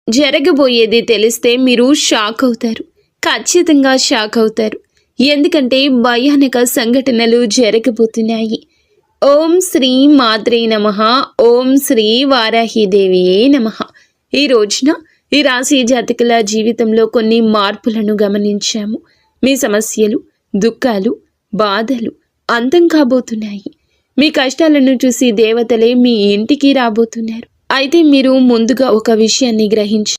జరగబోయేది తెలిస్తే మీరు షాక్ అవుతారు. ఖచ్చితంగా షాక్ అవుతారు. ఎందుకంటే భయానక సంఘటనలు జరగబోతున్నాయి. ఓం శ్రీ మాత్రే నమః. ఓం శ్రీ వారాహిదేవియే నమః. ఈ రోజున ఈ రాశి జాతకుల జీవితంలో కొన్ని మార్పులను గమనించాము. మీ సమస్యలు, దుఃఖాలు, బాధలు అంతం కాబోతున్నాయి. మీ కష్టాలను చూసి దేవతలే మీ ఇంటికి రాబోతున్నారు. అయితే మీరు ముందుగా ఒక విషయాన్ని గ్రహించి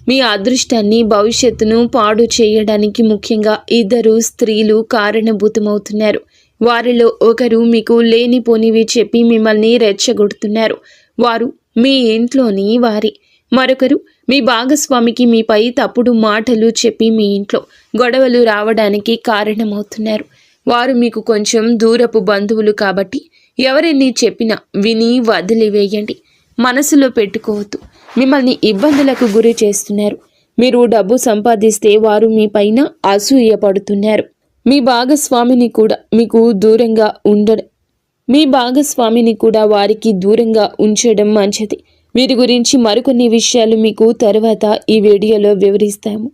మీ అదృష్టాన్ని, భవిష్యత్తును పాడు చేయడానికి ముఖ్యంగా ఇద్దరు స్త్రీలు కారణభూతమవుతున్నారు. వారిలో ఒకరు మీకు లేనిపోనివి చెప్పి మిమ్మల్ని రెచ్చగొడుతున్నారు. వారు మీ ఇంట్లోని వారి. మరొకరు మీ భాగస్వామికి మీపై తప్పుడు మాటలు చెప్పి మీ ఇంట్లో గొడవలు రావడానికి కారణమవుతున్నారు. వారు మీకు కొంచెం దూరపు బంధువులు కాబట్టి ఎవరెన్ని చెప్పినా విని వదిలివేయండి. మనసులో పెట్టుకోవద్దు. మిమ్మల్ని ఇబ్బందులకు గురి చేస్తున్నారు. మీరు డబ్బు సంపాదిస్తే వారు మీ పైన అసూయపడుతున్నారు. మీ భాగస్వామిని కూడా వారికి దూరంగా ఉంచడం మంచిది. వీరి గురించి మరికొన్ని విషయాలు మీకు తర్వాత ఈ వీడియోలో వివరిస్తాము.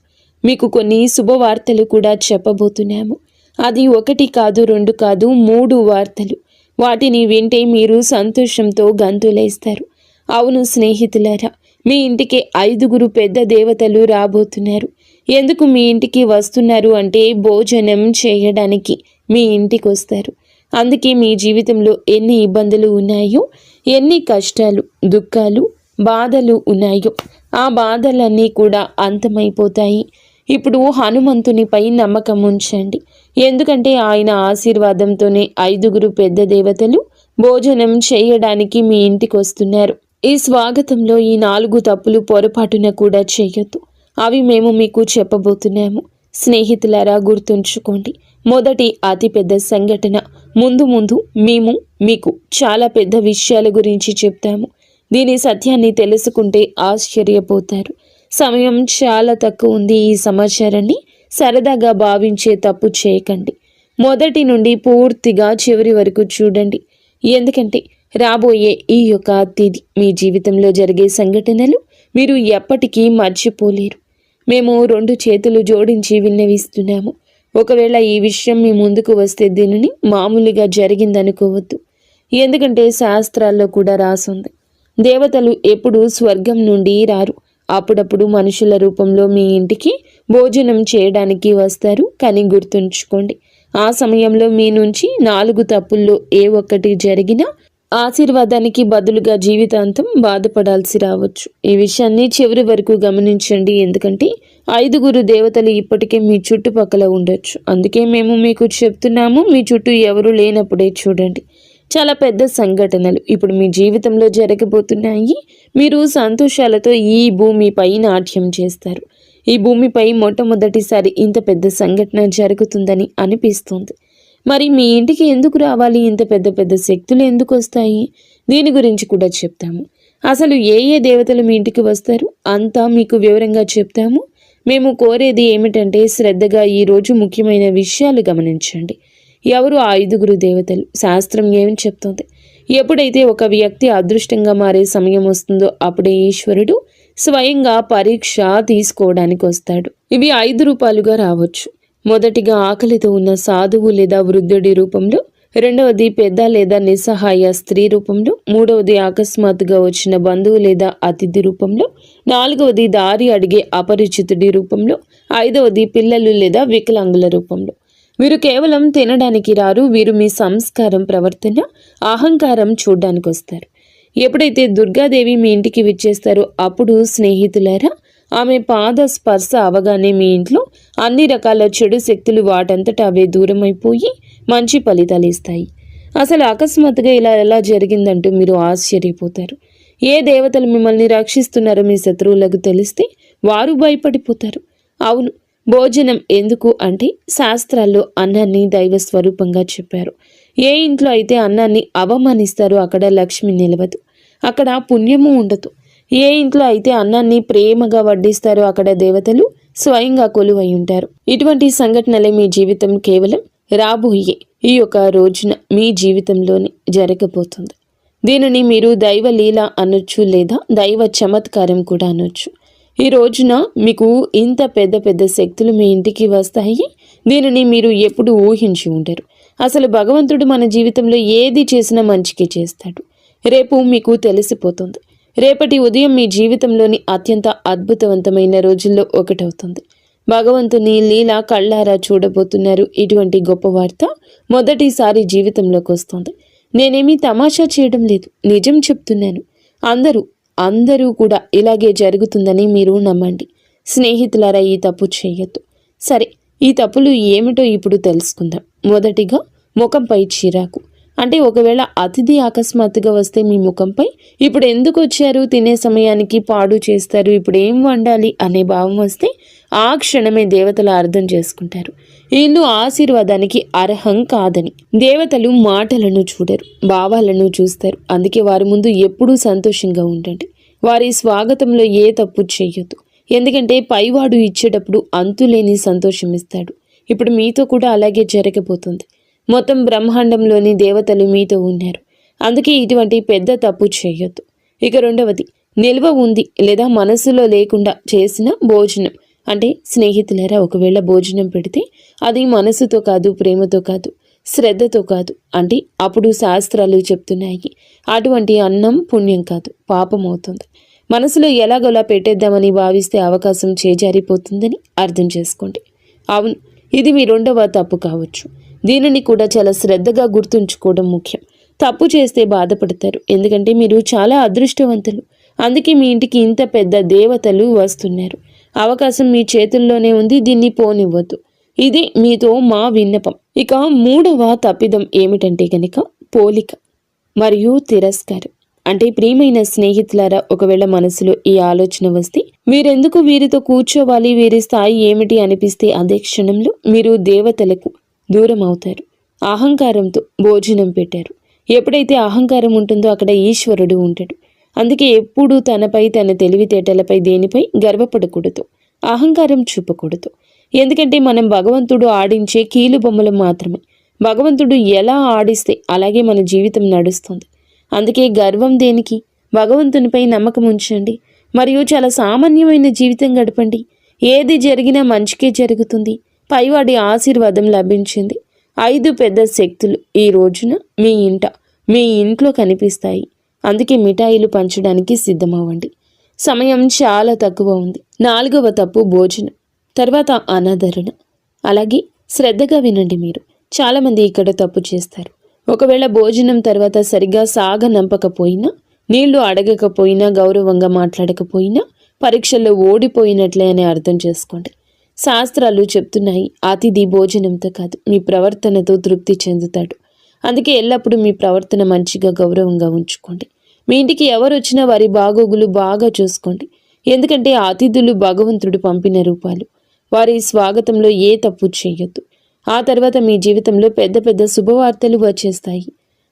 మీకు కొన్ని శుభవార్తలు కూడా చెప్పబోతున్నాము. అది 1 కాదు, 2 కాదు, 3 వార్తలు. వాటిని వింటే మీరు సంతోషంతో గంతులేస్తారు. అవును స్నేహితులారా, మీ ఇంటికి 5 పెద్ద దేవతలు రాబోతున్నారు. ఎందుకు మీ ఇంటికి వస్తున్నారు అంటే భోజనం చేయడానికి మీ ఇంటికి వస్తారు. అందుకే మీ జీవితంలో ఎన్ని ఇబ్బందులు ఉన్నాయో, ఎన్ని కష్టాలు, దుఃఖాలు, బాధలు ఉన్నాయో ఆ బాధలన్నీ కూడా అంతమైపోతాయి. ఇప్పుడు హనుమంతునిపై నమ్మకం ఉంచండి. ఎందుకంటే ఆయన ఆశీర్వాదంతోనే 5 పెద్ద దేవతలు భోజనం చేయడానికి మీ ఇంటికి వస్తున్నారు. ఈ స్వాగతంలో ఈ 4 తప్పులు పొరపాటున కూడా చేయొద్దు. అవి మేము మీకు చెప్పబోతున్నాము. స్నేహితులారా, గుర్తుంచుకోండి. మొదటి అతిపెద్ద సంఘటన. ముందు మేము మీకు చాలా పెద్ద విషయాల గురించి చెప్తాము. దీని సత్యాన్ని తెలుసుకుంటే ఆశ్చర్యపోతారు. సమయం చాలా తక్కువ ఉంది. ఈ సమాచారాన్ని సరదాగా భావించే తప్పు చేయకండి. మొదటి నుండి పూర్తిగా చివరి వరకు చూడండి. ఎందుకంటే రాబోయే ఈ యొక్క తిథి మీ జీవితంలో జరిగే సంఘటనలు మీరు ఎప్పటికీ మర్చిపోలేరు. మేము 2 చేతులు జోడించి విన్నవిస్తున్నాము. ఒకవేళ ఈ విషయం మీ ముందుకు వస్తే దీనిని మామూలుగా జరిగిందనుకోవద్దు. ఎందుకంటే శాస్త్రాల్లో కూడా రాసుంది, దేవతలు ఎప్పుడూ స్వర్గం నుండి రారు. అప్పుడప్పుడు మనుషుల రూపంలో మీ ఇంటికి భోజనం చేయడానికి వస్తారు. కానీ గుర్తుంచుకోండి, ఆ సమయంలో మీ నుంచి 4 తప్పుల్లో ఏ ఒక్కటి జరిగినా ఆశీర్వాదానికి బదులుగా జీవితాంతం బాధపడాల్సి రావచ్చు. ఈ విషయాన్ని చివరి వరకు గమనించండి. ఎందుకంటే 5 దేవతలు ఇప్పటికే మీ చుట్టుపక్కల ఉండొచ్చు. అందుకే మేము మీకు చెప్తున్నాము. మీ చుట్టూ ఎవరు లేనప్పుడే చూడండి. చాలా పెద్ద సంఘటనలు ఇప్పుడు మీ జీవితంలో జరగబోతున్నాయి. మీరు సంతోషాలతో ఈ భూమిపై నాట్యం చేస్తారు. ఈ భూమిపై మొట్టమొదటిసారి ఇంత పెద్ద సంఘటన జరుగుతుందని అనిపిస్తుంది. మరి మీ ఇంటికి ఎందుకు రావాలి? ఇంత పెద్ద పెద్ద శక్తులు ఎందుకు వస్తాయి? దీని గురించి కూడా చెప్తాము. అసలు ఏ దేవతలు మీ ఇంటికి వస్తారు అంతా మీకు వివరంగా చెప్తాము. మేము కోరేది ఏమిటంటే శ్రద్ధగా ఈరోజు ముఖ్యమైన విషయాలు గమనించండి. ఎవరు ఆ 5 దేవతలు? శాస్త్రం ఏమి చెప్తుంది? ఎప్పుడైతే ఒక వ్యక్తి అదృష్టంగా మారే సమయం వస్తుందో అప్పుడే ఈశ్వరుడు స్వయంగా పరీక్ష తీసుకోవడానికి వస్తాడు. ఇవి 5 రూపాలుగా రావచ్చు. మొదటిగా ఆకలితో ఉన్న సాధువు లేదా వృద్ధుడి రూపంలో, రెండవది పెద్ద లేదా నిస్సహాయ స్త్రీ రూపంలో, మూడవది అకస్మాత్తుగా వచ్చిన బంధువు లేదా అతిథి రూపంలో, 4వది దారి అడిగే అపరిచితుడి రూపంలో, 5వది పిల్లలు లేదా వికలాంగుల రూపంలో. వీరు కేవలం తినడానికి రారు. వీరు మీ సంస్కారం, ప్రవర్తన, అహంకారం చూడ్డానికి వస్తారు. ఎప్పుడైతే దుర్గాదేవి మీ ఇంటికి విచ్చేస్తారో అప్పుడు స్నేహితులారా, ఆమె పాద స్పర్శ అవగానే మీ ఇంట్లో అన్ని రకాల చెడు శక్తులు వాటంతటా అవే దూరమైపోయి మంచి ఫలితాలు ఇస్తాయి. అసలు అకస్మాత్తుగా ఇలా ఎలా జరిగిందంటూ మీరు ఆశ్చర్యపోతారు. ఏ దేవతలు మిమ్మల్ని రక్షిస్తున్నారో మీ శత్రువులకు తెలిస్తే వారు భయపడిపోతారు. అవును, భోజనం ఎందుకు అంటే శాస్త్రాల్లో అన్నాన్ని దైవ స్వరూపంగా చెప్పారు. ఏ ఇంట్లో అయితే అన్నాన్ని అవమానిస్తారో అక్కడ లక్ష్మి నిలవదు, అక్కడ పుణ్యము ఉండదు. ఏ ఇంట్లో అయితే అన్నాన్ని ప్రేమగా వడ్డిస్తారో అక్కడ దేవతలు స్వయంగా కొలువై ఉంటారు. ఇటువంటి సంఘటనలే మీ జీవితం కేవలం రాబోయే ఈ యొక్క రోజున మీ జీవితంలోనే జరగబోతుంది. దీనిని మీరు దైవ లీల అనొచ్చు, లేదా దైవ చమత్కారం కూడా అనొచ్చు. ఈ రోజున మీకు ఇంత పెద్ద పెద్ద శక్తులు మీ ఇంటికి వస్తాయి. దీనిని మీరు ఎప్పుడు ఊహించి ఉండరు. అసలు భగవంతుడు మన జీవితంలో ఏది చేసినా మంచికి చేస్తాడు. రేపు మీకు తెలిసిపోతుంది. రేపటి ఉదయం మీ జీవితంలోని అత్యంత అద్భుతవంతమైన రోజుల్లో ఒకటవుతుంది. భగవంతుని లీల కళ్ళారా చూడబోతున్నారు. ఇటువంటి గొప్ప వార్త మొదటిసారి జీవితంలోకి వస్తుంది. నేనేమీ తమాషా చేయడం లేదు, నిజం చెప్తున్నాను. అందరూ కూడా ఇలాగే జరుగుతుందని మీరు నమ్మండి. స్నేహితులారా, ఈ తప్పు చేయొద్దు. సరే, ఈ తప్పులు ఏమిటో ఇప్పుడు తెలుసుకుందాం. మొదటిగా, ముఖంపై చిరాకు. అంటే ఒకవేళ అతిథి అకస్మాత్తుగా వస్తే మీ ముఖంపై ఇప్పుడు ఎందుకు వచ్చారు, తినే సమయానికి పాడు చేస్తారు, ఇప్పుడు ఏం వండాలి అనే భావం వస్తే ఆ క్షణమే దేవతలు అర్థం చేసుకుంటారు వీళ్ళు ఆశీర్వాదానికి అర్హం కాదని. దేవతలు మాటలను చూడరు, భావాలను చూస్తారు. అందుకే వారి ముందు ఎప్పుడూ సంతోషంగా ఉండండి. వారి స్వాగతంలో ఏ తప్పు చేయొద్దు. ఎందుకంటే పైవాడు ఇచ్చేటప్పుడు అంతులేని సంతోషం ఇస్తాడు. ఇప్పుడు మీతో కూడా అలాగే జరగబోతుంది. మొత్తం బ్రహ్మాండంలోని దేవతలు మీతో ఉన్నారు. అందుకే ఇటువంటి పెద్ద తప్పు చేయొద్దు. ఇక రెండవది, నిల్వ ఉంది లేదా మనసులో లేకుండా చేసిన భోజనం. అంటే స్నేహితులారా, ఒకవేళ భోజనం పెడితే అది మనసుతో కాదు, ప్రేమతో కాదు, శ్రద్ధతో కాదు, అంటే అప్పుడు శాస్త్రాలు చెప్తున్నాయి అటువంటి అన్నం పుణ్యం కాదు, పాపం అవుతుంది. మనసులో ఎలాగోలా పెట్టేద్దామని భావిస్తే అవకాశం చేజారిపోతుందని అర్థం చేసుకోండి. అవును, ఇది మీ రెండవ తప్పు కావచ్చు. దీనిని కూడా చాలా శ్రద్ధగా గుర్తుంచుకోవడం ముఖ్యం. తప్పు చేస్తే బాధపడతారు, ఎందుకంటే మీరు చాలా అదృష్టవంతులు. అందుకే మీ ఇంటికి ఇంత పెద్ద దేవతలు వస్తున్నారు. అవకాశం మీ చేతుల్లోనే ఉంది, దీన్ని పోనివ్వద్దు. ఇది మీతో మా విన్నపం. ఇక మూడవ తప్పిదం ఏమిటంటే కనుక పోలిక మరియు తిరస్కారం. అంటే ప్రియమైన స్నేహితులారా, ఒకవేళ మనసులో ఈ ఆలోచన వస్తే మీరెందుకు వీరితో కూర్చోవాలి, వీరి స్థాయి ఏమిటి అనిపిస్తే అదే క్షణంలో మీరు దేవతలకు దూరం అవుతారు. అహంకారంతో భోజనం పెట్టారు. ఎప్పుడైతే అహంకారం ఉంటుందో అక్కడ ఈశ్వరుడు ఉంటాడు. అందుకే ఎప్పుడూ తనపై, తన తెలివితేటలపై, దేనిపై గర్వపడకూడదు, అహంకారం చూపకూడదు. ఎందుకంటే మనం భగవంతుడు ఆడించే కీలు బొమ్మలు మాత్రమే. భగవంతుడు ఎలా ఆడిస్తే అలాగే మన జీవితం నడుస్తుంది. అందుకే గర్వం దేనికి? భగవంతునిపై నమ్మకం ఉంచండి, మరియు చాలా సామాన్యమైన జీవితం గడపండి. ఏది జరిగినా మంచికే జరుగుతుంది. పైవాడి ఆశీర్వాదం లభించింది. 5 పెద్ద శక్తులు ఈ రోజున మీ ఇంట్లో కనిపిస్తాయి. అందుకే మిఠాయిలు పంచడానికి సిద్ధమవ్వండి. సమయం చాలా తక్కువ ఉంది. 4వ తప్పు భోజనం, తర్వాత అనాదరణ. అలాగే శ్రద్ధగా వినండి. మీరు చాలామంది ఇక్కడ తప్పు చేస్తారు. ఒకవేళ భోజనం తర్వాత సరిగా సాగనంపకపోయినా, నీళ్లు అడగకపోయినా, గౌరవంగా మాట్లాడకపోయినా పరీక్షల్లో ఓడిపోయినట్లే అని అర్థం చేసుకోండి. శాస్త్రాలు చెప్తున్నాయి, అతిథి భోజనంతో కాదు మీ ప్రవర్తనతో తృప్తి చెందుతాడు. అందుకే ఎల్లప్పుడూ మీ ప్రవర్తన మంచిగా, గౌరవంగా ఉంచుకోండి. మీ ఇంటికి ఎవరు వచ్చినా వారి బాగోగులు బాగా చూసుకోండి. ఎందుకంటే ఆ అతిథులు భగవంతుడు పంపిన రూపాలు. వారి స్వాగతంలో ఏ తప్పు చేయొద్దు. ఆ తర్వాత మీ జీవితంలో పెద్ద పెద్ద శుభవార్తలు వచ్చేస్తాయి.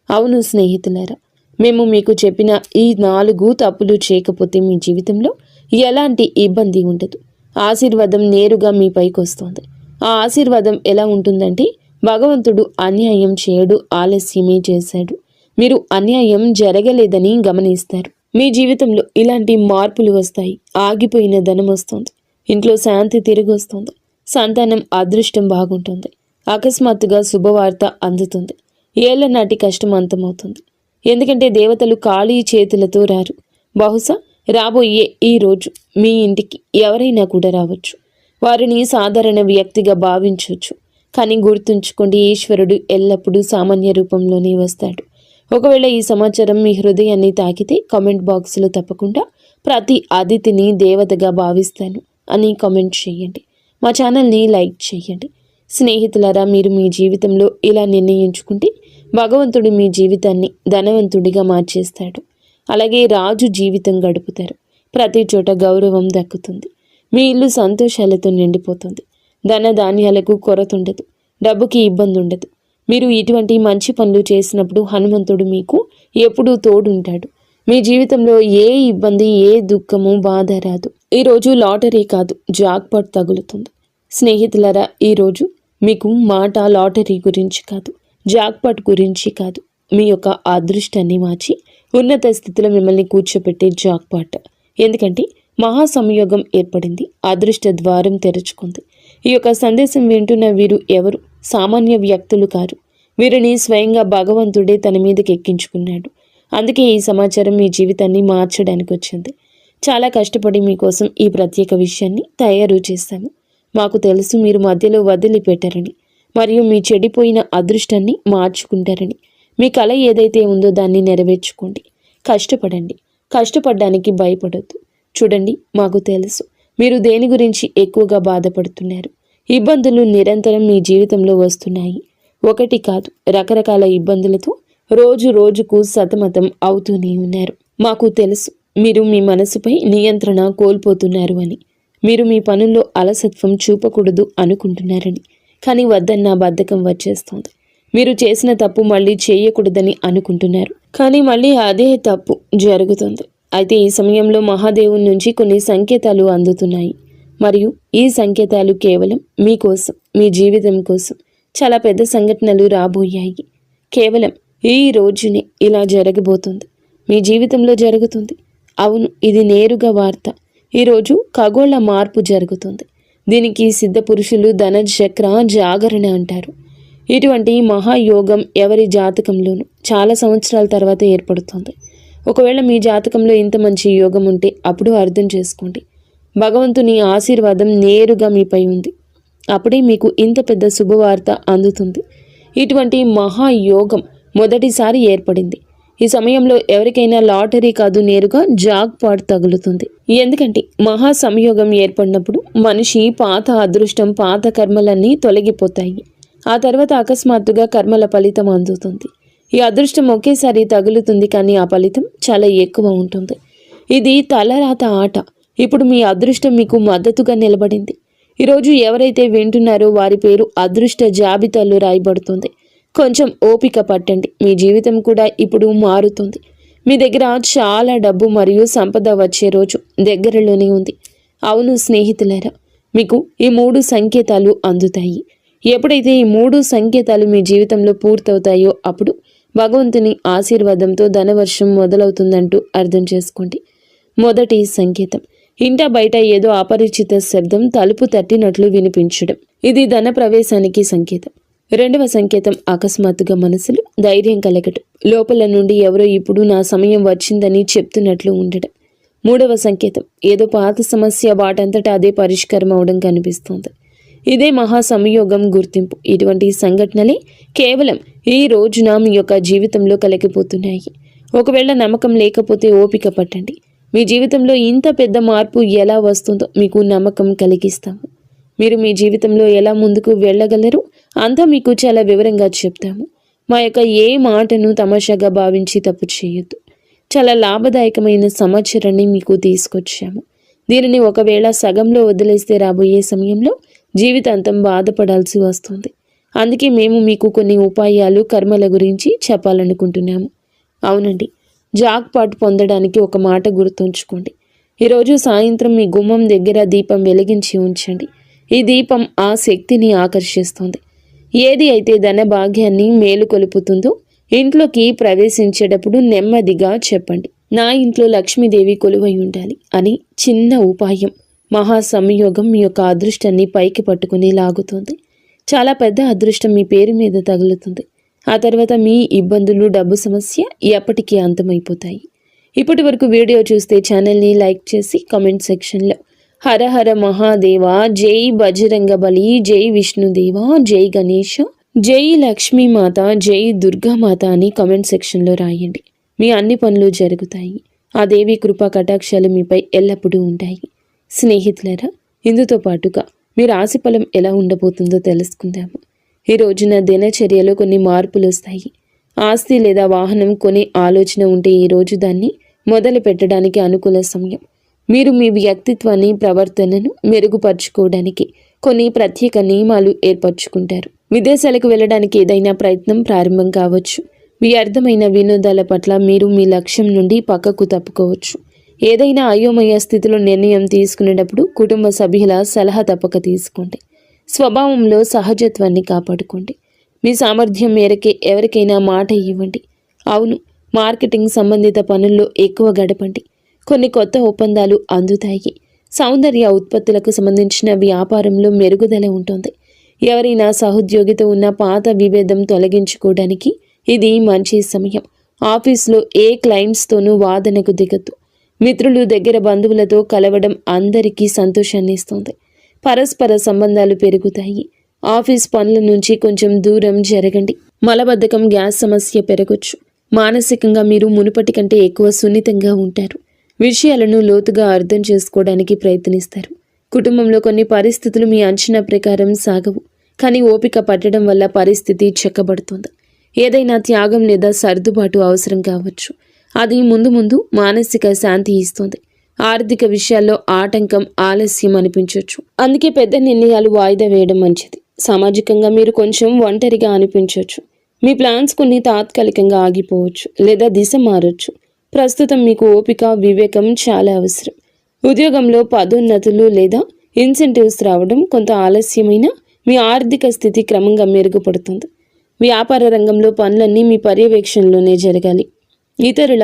అవును స్నేహితులారా, మేము మీకు చెప్పిన ఈ 4 తప్పులు చేయకపోతే మీ జీవితంలో ఎలాంటి ఇబ్బంది ఉండదు. ఆశీర్వాదం నేరుగా మీ పైకి వస్తుంది. ఆ ఆశీర్వాదం ఎలా ఉంటుందంటే, భగవంతుడు అన్యాయం చేయడు, ఆలస్యమే చేశాడు. మీరు అన్యాయం జరగలేదని గమనిస్తారు. మీ జీవితంలో ఇలాంటి మార్పులు వస్తాయి. ఆగిపోయిన ధనం వస్తుంది. ఇంట్లో శాంతి తిరిగి వస్తుంది. సంతానం అదృష్టం బాగుంటుంది. అకస్మాత్తుగా శుభవార్త అందుతుంది. ఏళ్ల నాటి కష్టం అంతమవుతుంది. ఎందుకంటే దేవతలు ఖాళీ చేతులతో రారు. బహుశా రాబోయే ఈ రోజు మీ ఇంటికి ఎవరైనా కూడా రావచ్చు. వారిని సాధారణ వ్యక్తిగా భావించవచ్చు. కానీ గుర్తుంచుకోండి, ఈశ్వరుడు ఎల్లప్పుడూ సామాన్య రూపంలోనే వస్తాడు. ఒకవేళ ఈ సమాచారం మీ హృదయాన్ని తాకితే కామెంట్ బాక్స్లో తప్పకుండా ప్రతి అతిథిని దేవతగా భావిస్తాను అని కామెంట్ చేయండి. మా ఛానల్ని లైక్ చేయండి. స్నేహితులారా, మీరు మీ జీవితంలో ఇలా నిర్ణయించుకుంటే భగవంతుడు మీ జీవితాన్ని ధనవంతుడిగా మార్చేస్తాడు. అలాగే రాజు జీవితం గడుపుతారు. ప్రతి చోట గౌరవం దక్కుతుంది. మీ ఇల్లు సంతోషాలతో నిండిపోతుంది. ధన ధాన్యాలకు కొరత ఉండదు. డబ్బుకి ఇబ్బంది ఉండదు. మీరు ఇటువంటి మంచి పనులు చేసినప్పుడు హనుమంతుడు మీకు ఎప్పుడూ తోడుంటాడు. మీ జీవితంలో ఏ ఇబ్బంది, ఏ దుఃఖము, బాధ రాదు. ఈరోజు లాటరీ కాదు, జాక్పాట్ తగులుతుంది. స్నేహితులారా, ఈరోజు మీకు మాట లాటరీ గురించి కాదు, జాక్పాట్ గురించి కాదు, మీ యొక్క అదృష్టాన్ని మార్చి ఉన్నత స్థితిలో మిమ్మల్ని కూర్చోపెట్టే జాక్పాట్. ఎందుకంటే మహాసంయోగం ఏర్పడింది, అదృష్ట ద్వారం తెరుచుకుంది. ఈ యొక్క సందేశం వింటున్న వీరు ఎవరు సామాన్య వ్యక్తులు కారు. వీరిని స్వయంగా భగవంతుడే తన మీదకి ఎక్కించుకున్నాడు. అందుకే ఈ సమాచారం మీ జీవితాన్ని మార్చడానికి వచ్చింది. చాలా కష్టపడి మీకోసం ఈ ప్రత్యేక విషయాన్ని తయారు చేశాము. మాకు తెలుసు మీరు మధ్యలో వదిలిపెట్టారని, మరియు మీ చెడిపోయిన అదృష్టాన్ని మార్చుకుంటారని. మీ కళ ఏదైతే ఉందో దాన్ని నెరవేర్చుకోండి. కష్టపడండి, కష్టపడడానికి భయపడొద్దు. చూడండి, మాకు తెలుసు మీరు దేని గురించి ఎక్కువగా బాధపడుతున్నారు. ఇబ్బందులు నిరంతరం మీ జీవితంలో వస్తున్నాయి. ఒకటి కాదు, రకరకాల ఇబ్బందులతో రోజు రోజుకు సతమతం అవుతూనే ఉన్నారు. మాకు తెలుసు మీరు మీ మనసుపై నియంత్రణ కోల్పోతున్నారు అని. మీరు మీ పనుల్లో అలసత్వం చూపకూడదు అనుకుంటున్నారని. కానీ వద్దన్న బద్ధకం వచ్చేస్తుంది. మీరు చేసిన తప్పు మళ్ళీ చేయకూడదని అనుకుంటున్నారు, కానీ మళ్ళీ అదే తప్పు జరుగుతుంది. అయితే ఈ సమయంలో మహాదేవుని నుంచి కొన్ని సంకేతాలు అందుతున్నాయి, మరియు ఈ సంకేతాలు కేవలం మీకోసం, మీ జీవితం కోసం. చాలా పెద్ద సంఘటనలు రాబోయాయి. కేవలం ఈ రోజునే ఇలా జరగబోతుంది, మీ జీవితంలో జరుగుతుంది. అవును, ఇది నేరుగా వార్త. ఈరోజు ఖగోళ మార్పు జరుగుతుంది. దీనికి సిద్ధ పురుషులు ధనచక్ర జాగరణ అంటారు. ఇటువంటి మహాయోగం ఎవరి జాతకంలోనూ చాలా సంవత్సరాల తర్వాత ఏర్పడుతుంది. ఒకవేళ మీ జాతకంలో ఇంత మంచి యోగం ఉంటే అప్పుడు అర్థం చేసుకోండి, భగవంతుని ఆశీర్వాదం నేరుగా మీపై ఉంది. అప్పుడే మీకు ఇంత పెద్ద శుభవార్త అందుతుంది. ఇటువంటి మహాయోగం మొదటిసారి ఏర్పడింది. ఈ సమయంలో ఎవరికైనా లాటరీ కాదు, నేరుగా జాక్పాట్ తగులుతుంది. ఎందుకంటే మహా సంయోగం ఏర్పడినప్పుడు మనిషి పాత అదృష్టం, పాత కర్మలన్నీ తొలగిపోతాయి. ఆ తర్వాత అకస్మాత్తుగా కర్మల ఫలితం అందుతుంది. ఈ అదృష్టం ఒకేసారి తగులుతుంది, కానీ ఆ ఫలితం చాలా ఎక్కువ ఉంటుంది. ఇది తలరాత ఆట. ఇప్పుడు మీ అదృష్టం మీకు మద్దతుగా నిలబడింది. ఈరోజు ఎవరైతే వింటున్నారో వారి పేరు అదృష్ట జాబితాలో రాయబడుతుంది. కొంచెం ఓపిక పట్టండి, మీ జీవితం కూడా ఇప్పుడు మారుతుంది. మీ దగ్గర చాలా డబ్బు మరియు సంపద వచ్చే రోజు దగ్గరలోనే ఉంది. అవును స్నేహితులారా, మీకు ఈ 3 సంకేతాలు అందుతాయి. ఎప్పుడైతే ఈ 3 సంకేతాలు మీ జీవితంలో పూర్తవుతాయో అప్పుడు భగవంతుని ఆశీర్వాదంతో ధనవర్షం మొదలవుతుందంటూ అర్థం చేసుకోండి. మొదటి సంకేతం, ఇంట బయట ఏదో అపరిచిత శబ్దం తలుపు తట్టినట్లు వినిపించడం. ఇది ధన ప్రవేశానికి సంకేతం. రెండవ సంకేతం, అకస్మాత్తుగా మనసులో ధైర్యం కలగటం. లోపల నుండి ఎవరో ఇప్పుడు నా సమయం వచ్చిందని చెప్తున్నట్లు ఉండడం. మూడవ సంకేతం, ఏదో పాత సమస్య వాటంతటా అదే పరిష్కారం అవడం కనిపిస్తుంది. ఇదే మహా సంయోగం గుర్తింపు. ఇటువంటి సంఘటనలే కేవలం ఈ రోజున మీ యొక్క జీవితంలో కలిగిపోతున్నాయి. ఒకవేళ నమ్మకం లేకపోతే ఓపిక పట్టండి. మీ జీవితంలో ఇంత పెద్ద మార్పు ఎలా వస్తుందో మీకు నమ్మకం కలిగిస్తాము. మీరు మీ జీవితంలో ఎలా ముందుకు వెళ్ళగలరు అంతా మీకు చాలా వివరంగా చెప్తాము. మా యొక్క ఏ మాటను తమాషాగా భావించి తప్పు చేయొద్దు. చాలా లాభదాయకమైన సమాచారాన్ని మీకు తీసుకొచ్చాము. దీనిని ఒకవేళ సగంలో వదిలేస్తే రాబోయే సమయంలో జీవితాంతం బాధపడాల్సి వస్తుంది. అందుకే మేము మీకు కొన్ని ఉపాయాలు, కర్మల గురించి చెప్పాలనుకుంటున్నాము. అవునండి, జాక్పాట్ పొందడానికి ఒక మాట గుర్తుంచుకోండి. ఈరోజు సాయంత్రం మీ గుమ్మం దగ్గర దీపం వెలిగించి ఉంచండి. ఈ దీపం ఆ శక్తిని ఆకర్షిస్తుంది. ఏది అయితే ధన భాగ్యాన్ని మేలుకొలుపుతుందో ఇంట్లోకి ప్రవేశించేటప్పుడు నెమ్మదిగా చెప్పండి, నా ఇంట్లో లక్ష్మీదేవి కొలువై ఉండాలి అని. చిన్న ఉపాయం మహాసంయోగం మీ యొక్క అదృష్టాన్ని పైకి పట్టుకుని లాగుతుంది. చాలా పెద్ద అదృష్టం మీ పేరు మీద తగులుతుంది. ఆ తర్వాత మీ ఇబ్బందులు, డబ్బు సమస్య ఎప్పటికీ అంతమైపోతాయి. ఇప్పటి వరకు వీడియో చూస్తే ఛానల్ని లైక్ చేసి కామెంట్ సెక్షన్లో హర హర మహాదేవ, జై బజరంగబలి, జై విష్ణుదేవ, జై గణేష, జై లక్ష్మీమాత, జై దుర్గామాత అని కామెంట్ సెక్షన్లో రాయండి. మీ అన్ని పనులు జరుగుతాయి. ఆ దేవి కృపా కటాక్షాలు మీపై ఎల్లప్పుడూ ఉంటాయి. స్నేహితులారా, ఇందుతో పాటుగా మీ రాశి ఫలం ఎలా ఉండబోతుందో తెలుసుకుందాము. ఈ రోజున దినచర్యలో కొన్ని మార్పులు వస్తాయి. ఆస్తి లేదా వాహనం కొనే ఆలోచన ఉంటే ఈరోజు దాన్ని మొదలు పెట్టడానికి అనుకూల సమయం. మీరు మీ వ్యక్తిత్వాన్ని, ప్రవర్తనను మెరుగుపరుచుకోవడానికి కొన్ని ప్రత్యేక నియమాలు ఏర్పరచుకుంటారు. విదేశాలకు వెళ్ళడానికి ఏదైనా ప్రయత్నం ప్రారంభం కావచ్చు. వ్యర్థమైన వినోదాల పట్ల మీరు మీ లక్ష్యం నుండి పక్కకు తప్పుకోవచ్చు. ఏదైనా అయోమయ స్థితిలో నిర్ణయం తీసుకునేటప్పుడు కుటుంబ సభ్యుల సలహా తప్పక తీసుకోండి. స్వభావంలో సహజత్వాన్ని కాపాడుకోండి. మీ సామర్థ్యం మేరకే ఎవరికైనా మాట ఇవ్వండి. అవును, మార్కెటింగ్ సంబంధిత పనుల్లో ఎక్కువ గడపండి. కొన్ని కొత్త ఒప్పందాలు అందుతాయి. సౌందర్య ఉత్పత్తులకు సంబంధించిన వ్యాపారంలో మెరుగుదల ఉంటుంది. ఎవరైనా సహోద్యోగితో ఉన్న పాత విభేదం తొలగించుకోవడానికి ఇది మంచి సమయం. ఆఫీస్లో ఏ క్లయింట్స్తోనూ వాదనకు దిగద్దు. మిత్రులు, దగ్గర బంధువులతో కలవడం అందరికీ సంతోషాన్ని ఇస్తుంది. పరస్పర సంబంధాలు పెరుగుతాయి. ఆఫీస్ పనుల నుంచి కొంచెం దూరం జరగండి. మలబద్ధకం, గ్యాస్ సమస్య పెరగొచ్చు. మానసికంగా మీరు మునుపటి కంటే ఎక్కువ సున్నితంగా ఉంటారు. విషయాలను లోతుగా అర్థం చేసుకోవడానికి ప్రయత్నిస్తారు. కుటుంబంలో కొన్ని పరిస్థితులు మీ అంచనా ప్రకారం సాగవు, కానీ ఓపిక పట్టడం వల్ల పరిస్థితి చెక్కబడుతుంది. ఏదైనా త్యాగం లేదా సర్దుబాటు అవసరం కావచ్చు. అది ముందు ముందు మానసిక శాంతి ఇస్తుంది. ఆర్థిక విషయాల్లో ఆటంకం, ఆలస్యం అనిపించవచ్చు. అందుకే పెద్ద నిర్ణయాలు వాయిదా వేయడం మంచిది. సామాజికంగా మీరు కొంచెం ఒంటరిగా అనిపించవచ్చు. మీ ప్లాన్స్ కొన్ని తాత్కాలికంగా ఆగిపోవచ్చు లేదా దిశ మారొచ్చు. ప్రస్తుతం మీకు ఓపిక, వివేకం చాలా అవసరం. ఉద్యోగంలో పదోన్నతులు లేదా ఇన్సెంటివ్స్ రావడం కొంత ఆలస్యమైన మీ ఆర్థిక స్థితి క్రమంగా మెరుగుపడుతుంది. వ్యాపార రంగంలో పనులన్నీ మీ పర్యవేక్షణలోనే జరగాలి. ఇతరుల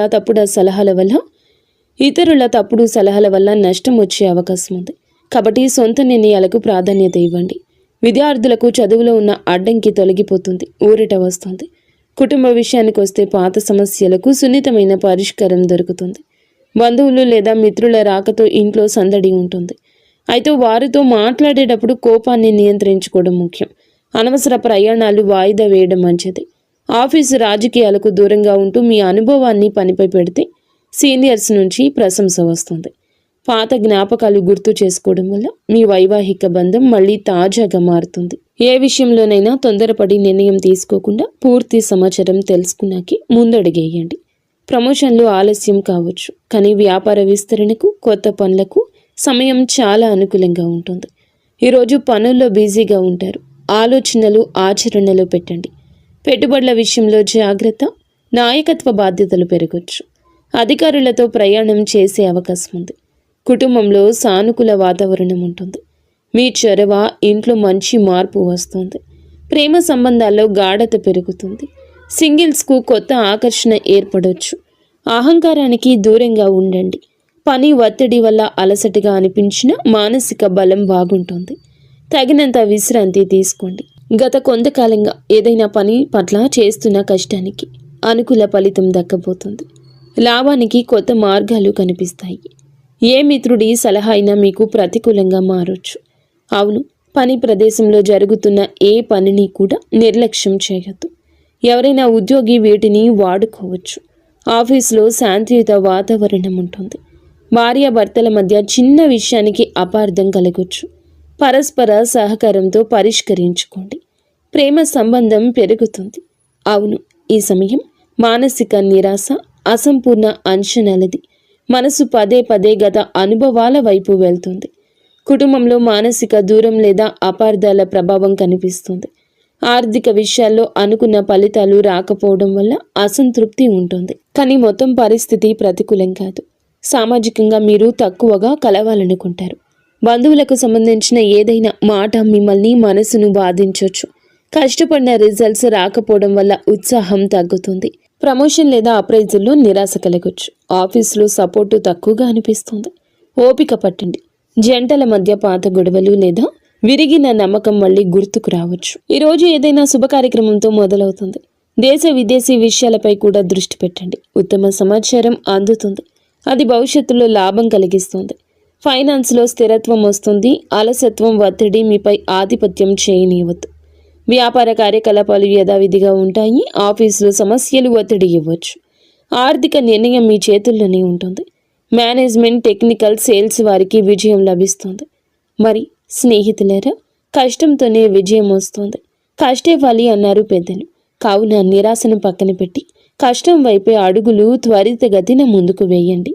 తప్పుడు సలహాల వల్ల నష్టం వచ్చే అవకాశం ఉంది. కాబట్టి సొంత నిర్ణయాలకు ప్రాధాన్యత ఇవ్వండి. విద్యార్థులకు చదువులో ఉన్న అడ్డంకి తొలగిపోతుంది, ఊరట వస్తుంది. కుటుంబ విషయానికి వస్తే పాత సమస్యలకు సున్నితమైన పరిష్కారం దొరుకుతుంది. బంధువులు లేదా మిత్రుల రాకతో ఇంట్లో సందడి ఉంటుంది. అయితే వారితో మాట్లాడేటప్పుడు కోపాన్ని నియంత్రించుకోవడం ముఖ్యం. అనవసర ప్రయాణాలు వాయిదా వేయడం మంచిది. ఆఫీసు రాజకీయాలకు దూరంగా ఉంటూ మీ అనుభవాన్ని పనిపై పెడితే సీనియర్స్ నుంచి ప్రశంస వస్తుంది. పాత జ్ఞాపకాలు గుర్తు చేసుకోవడం వల్ల మీ వైవాహిక బంధం మళ్ళీ తాజాగా మారుతుంది. ఏ విషయంలోనైనా తొందరపడి నిర్ణయం తీసుకోకుండా పూర్తి సమాచారం తెలుసుకున్నాకే ముందడుగేయండి. ప్రమోషన్లు ఆలస్యం కావచ్చు, కానీ వ్యాపార విస్తరణకు, కొత్త పనులకు సమయం చాలా అనుకూలంగా ఉంటుంది. ఈరోజు పనుల్లో బిజీగా ఉంటారు. ఆలోచనలు ఆచరణలో పెట్టండి. పెట్టుబడుల విషయంలో జాగ్రత్త. నాయకత్వ బాధ్యతలు పెరగొచ్చు. అధికారులతో ప్రయాణం చేసే అవకాశం ఉంది. కుటుంబంలో సానుకూల వాతావరణం ఉంటుంది. మీ చొరవ ఇంట్లో మంచి మార్పు వస్తుంది. ప్రేమ సంబంధాల్లో గాఢత పెరుగుతుంది. సింగిల్స్కు కొత్త ఆకర్షణ ఏర్పడవచ్చు. అహంకారానికి దూరంగా ఉండండి. పని ఒత్తిడి వల్ల అలసటగా అనిపించిన మానసిక బలం బాగుంటుంది. తగినంత విశ్రాంతి తీసుకోండి. గత కొంతకాలంగా ఏదైనా పని పట్ల చేస్తున్న కష్టానికి అనుకూల ఫలితం దక్కబోతుంది. లాభానికి కొత్త మార్గాలు కనిపిస్తాయి. ఏ మిత్రుడి సలహా అయినా మీకు ప్రతికూలంగా మారొచ్చు. అవును, పని ప్రదేశంలో జరుగుతున్న ఏ పనిని కూడా నిర్లక్ష్యం చేయొద్దు. ఎవరైనా ఉద్యోగి వీటిని వాడుకోవచ్చు. ఆఫీసులో శాంతియుత వాతావరణం ఉంటుంది. భార్యాభర్తల మధ్య చిన్న విషయానికి అపార్థం కలగొచ్చు. పరస్పర సహకారంతో పరిష్కరించుకోండి. ప్రేమ సంబంధం పెరుగుతుంది. అవును, ఈ సమయం మానసిక నిరాశ, అసంపూర్ణ అంచనాలది. మనసు పదే పదే గత అనుభవాల వైపు వెళ్తుంది. కుటుంబంలో మానసిక దూరం లేదా అపార్థాల ప్రభావం కనిపిస్తుంది. ఆర్థిక విషయాల్లో అనుకున్న ఫలితాలు రాకపోవడం వల్ల అసంతృప్తి ఉంటుంది. కానీ మొత్తం పరిస్థితి ప్రతికూలం కాదు. సామాజికంగా మీరు తక్కువగా కలవాలనుకుంటారు. బంధువులకు సంబంధించిన ఏదైనా మాట మిమ్మల్ని మనసును బాధించవచ్చు. కష్టపడిన రిజల్ట్స్ రాకపోవడం వల్ల ఉత్సాహం తగ్గుతుంది. ప్రమోషన్ లేదా అప్రైజుల్లో నిరాశ కలగొచ్చు. ఆఫీసులో సపోర్టు తక్కువగా అనిపిస్తుంది. ఓపిక పట్టండి. జంటల మధ్య పాత గొడవలు లేదా విరిగిన నమ్మకం మళ్ళీ గుర్తుకు రావచ్చు. ఈరోజు ఏదైనా శుభ కార్యక్రమంతో మొదలవుతుంది. దేశ విదేశీ విషయాలపై కూడా దృష్టి పెట్టండి. ఉత్తమ సమాచారం అందుతుంది. అది భవిష్యత్తులో లాభం కలిగిస్తుంది. ఫైనాన్స్లో స్థిరత్వం వస్తుంది. అలసత్వం, ఒత్తిడి మీపై ఆధిపత్యం చేయనివ్వద్దు. వ్యాపార కార్యకలాపాలు యథావిధిగా ఉంటాయి. ఆఫీసులో సమస్యలు ఒత్తిడి ఇవ్వచ్చు. ఆర్థిక నిర్ణయం మీ చేతుల్లోనే ఉంటుంది. మేనేజ్మెంట్, టెక్నికల్, సేల్స్ వారికి విజయం లభిస్తుంది. మరి స్నేహితులారా, కష్టంతోనే విజయం వస్తుంది. కష్టే ఫలి అన్నారు పెద్దలు. కావున నిరాశను పక్కన పెట్టి కష్టం వైపే అడుగులు త్వరితగతిన ముందుకు వేయండి.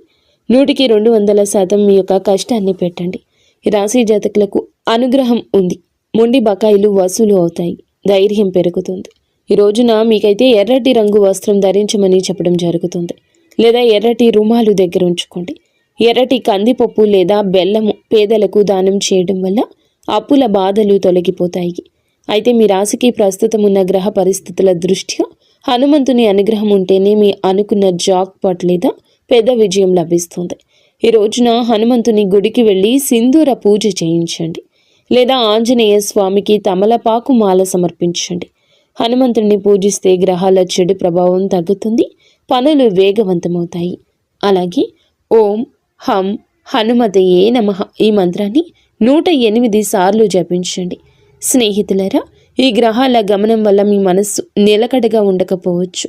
100% మీ యొక్క కష్టాన్ని పెట్టండి. రాశి జాతకులకు అనుగ్రహం ఉంది. మొండి బకాయిలు వసూలు అవుతాయి. ధైర్యం పెరుగుతుంది. ఈ రోజున మీకైతే ఎర్రటి రంగు వస్త్రం ధరించమని చెప్పడం జరుగుతుంది. లేదా ఎర్రటి రుమాలు దగ్గర ఉంచుకోండి. ఎర్రటి కందిపప్పు లేదా బెల్లము పేదలకు దానం చేయడం వల్ల అప్పుల బాధలు తొలగిపోతాయి. అయితే మీ రాశికి ప్రస్తుతం ఉన్న గ్రహ పరిస్థితుల దృష్ట్యా హనుమంతుని అనుగ్రహం ఉంటేనే మీ అనుకున్న జాక్పాట్ లేదా పెద్ద విజయం లభిస్తుంది. ఈ రోజున హనుమంతుని గుడికి వెళ్ళి సింధూర పూజ చేయించండి, లేదా ఆంజనేయ స్వామికి తమలపాకు మాల సమర్పించండి. హనుమంతుడిని పూజిస్తే గ్రహాల చెడు ప్రభావం తగ్గుతుంది, పనులు వేగవంతమవుతాయి. అలాగే ఓం హం హనుమతయే నమః ఈ మంత్రాన్ని 108 సార్లు జపించండి. స్నేహితులరా, ఈ గ్రహాల గమనం వల్ల మీ మనస్సు నిలకడగా ఉండకపోవచ్చు,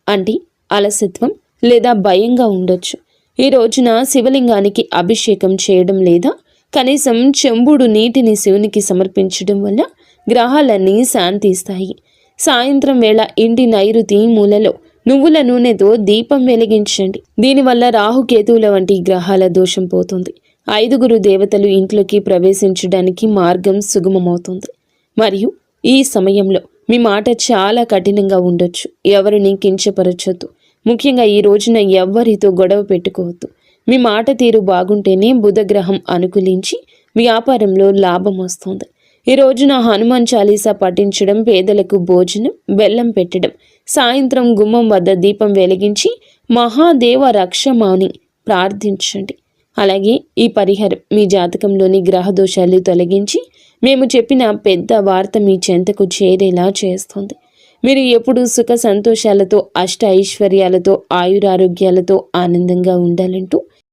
అంటే అలసత్వం లేదా భయంగా ఉండొచ్చు. ఈ రోజున శివలింగానికి అభిషేకం చేయడం లేదా కనీసం చెంబుడు నీటిని శివునికి సమర్పించడం వల్ల గ్రహాలన్నీ శాంతిస్తాయి. సాయంత్రం వేళ ఇంటి నైరుతి మూలలో నువ్వుల నూనెతో దీపం వెలిగించండి. దీనివల్ల రాహుకేతువుల వంటి గ్రహాల దోషం పోతుంది. 5 దేవతలు ఇంట్లోకి ప్రవేశించడానికి మార్గం సుగమమవుతుంది. మరియు ఈ సమయంలో మీ మాట చాలా కఠినంగా ఉండొచ్చు. ఎవరిని కించపరచొద్దు. ముఖ్యంగా ఈ రోజున ఎవ్వరితో గొడవ పెట్టుకోవద్దు. మీ మాట తీరు బాగుంటేనే బుధగ్రహం అనుకూలించి వ్యాపారంలో లాభం వస్తుంది. ఈ రోజున హనుమాన్ చాలీసా పఠించడం, పేదలకు భోజనం, బెల్లం పెట్టడం, సాయంత్రం గుమ్మం వద్ద దీపం వెలిగించి మహాదేవ రక్షమాని ప్రార్థించండి. అలాగే ఈ పరిహారం మీ జాతకంలోని గ్రహ దోషాలు తొలగించి మేము చెప్పిన పెద్ద వార్త మీ చెంతకు చేరేలా చేస్తుంది. మీరు ఎప్పుడూ సుఖ సంతోషాలతో, అష్ట ఐశ్వర్యాలతో, ఆయురారోగ్యాలతో ఆనందంగా ఉండాలంటూ